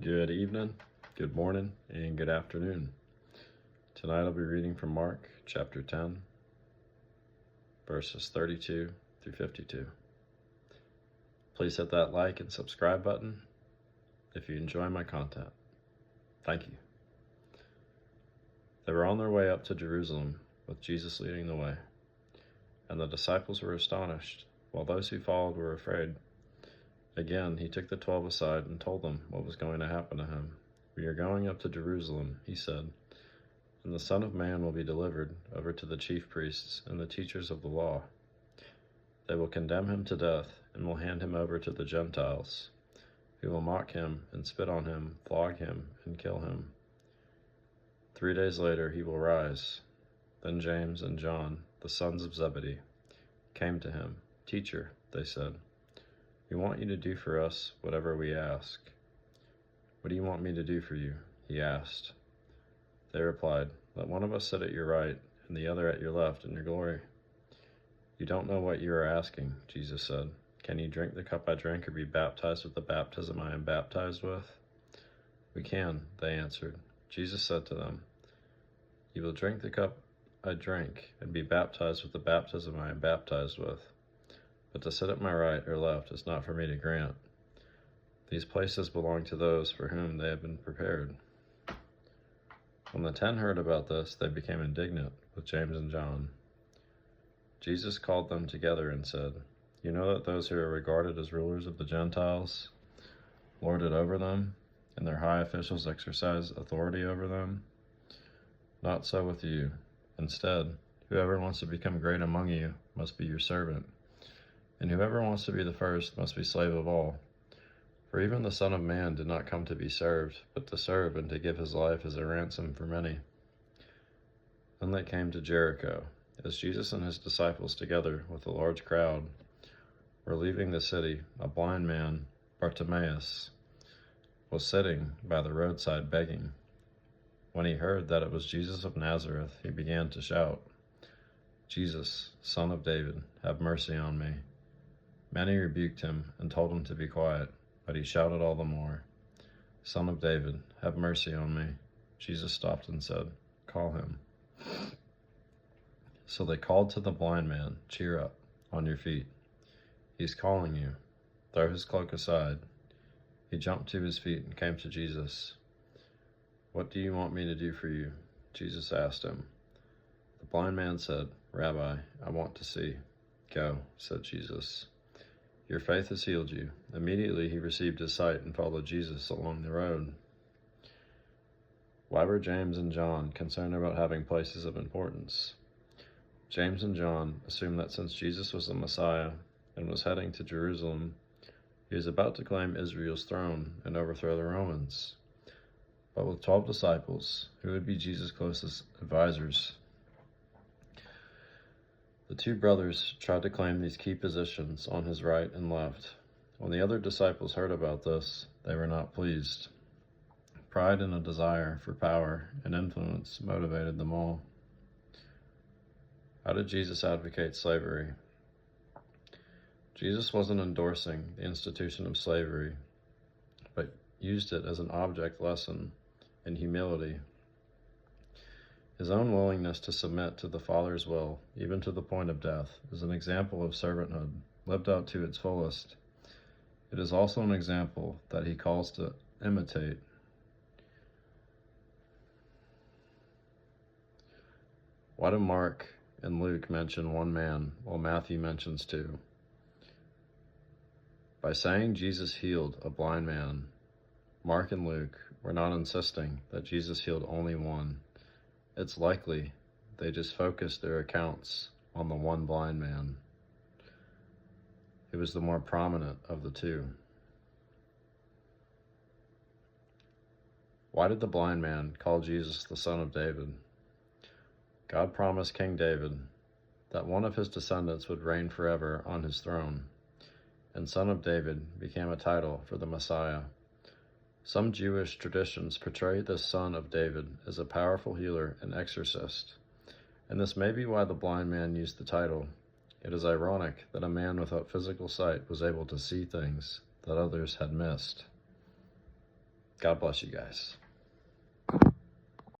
Good evening, good morning, and good afternoon. Tonight I'll be reading from Mark chapter 10, verses 32 through 52. Please hit that like and subscribe button if you enjoy my content. Thank you. They were on their way up to Jerusalem with Jesus leading the way, and the disciples were astonished, while those who followed were afraid. Again, he took the 12 aside and told them what was going to happen to him. "We are going up to Jerusalem," he said, "and the Son of Man will be delivered over to the chief priests and the teachers of the law. They will condemn him to death and will hand him over to the Gentiles, who will mock him and spit on him, flog him, and kill him. 3 days later he will rise." Then James and John, the sons of Zebedee, came to him. "Teacher," they said, "we want you to do for us whatever we ask." "What do you want me to do for you?" he asked. They replied, "Let one of us sit at your right and the other at your left in your glory." "You don't know what you are asking," Jesus said. "Can you drink the cup I drink or be baptized with the baptism I am baptized with?" "We can," they answered. Jesus said to them, "You will drink the cup I drink and be baptized with the baptism I am baptized with. But to sit at my right or left is not for me to grant. These places belong to those for whom they have been prepared." When the 10 heard about this, they became indignant with James and John. Jesus called them together and said, "You know that those who are regarded as rulers of the Gentiles lord it over them, and their high officials exercise authority over them? Not so with you. Instead, whoever wants to become great among you must be your servant, and whoever wants to be the first must be slave of all. For even the Son of Man did not come to be served, but to serve and to give his life as a ransom for many." Then they came to Jericho. As Jesus and his disciples, together with a large crowd, were leaving the city, a blind man, Bartimaeus, was sitting by the roadside begging. When he heard that it was Jesus of Nazareth, he began to shout, "Jesus, Son of David, have mercy on me." Many rebuked him and told him to be quiet, but he shouted all the more, "Son of David, have mercy on me." Jesus stopped and said, "Call him." So they called to the blind man, "Cheer up, on your feet. He's calling you." Throw his cloak aside. He jumped to his feet and came to Jesus. "What do you want me to do for you?" Jesus asked him. The blind man said, "Rabbi, I want to see." "Go," said Jesus. "Your faith has healed you." Immediately he received his sight and followed Jesus along the road. Why were James and John concerned about having places of importance? James and John assumed that since Jesus was the Messiah and was heading to Jerusalem, he was about to claim Israel's throne and overthrow the Romans. But with 12 disciples, who would be Jesus' closest advisors, the 2 brothers tried to claim these key positions on his right and left. When the other disciples heard about this, they were not pleased. Pride and a desire for power and influence motivated them all. How did Jesus advocate slavery? Jesus wasn't endorsing the institution of slavery, but used it as an object lesson in humility. His own willingness to submit to the Father's will, even to the point of death, is an example of servanthood lived out to its fullest. It is also an example that he calls to imitate. Why do Mark and Luke mention one man while Matthew mentions 2? By saying Jesus healed a blind man, Mark and Luke were not insisting that Jesus healed only one. It's likely they just focused their accounts on the one blind man. It was the more prominent of the 2. Why did the blind man call Jesus the Son of David? God promised King David that one of his descendants would reign forever on his throne, and Son of David became a title for the Messiah. Some Jewish traditions portray this Son of David as a powerful healer and exorcist, and this may be why the blind man used the title. It is ironic that a man without physical sight was able to see things that others had missed. God bless you guys.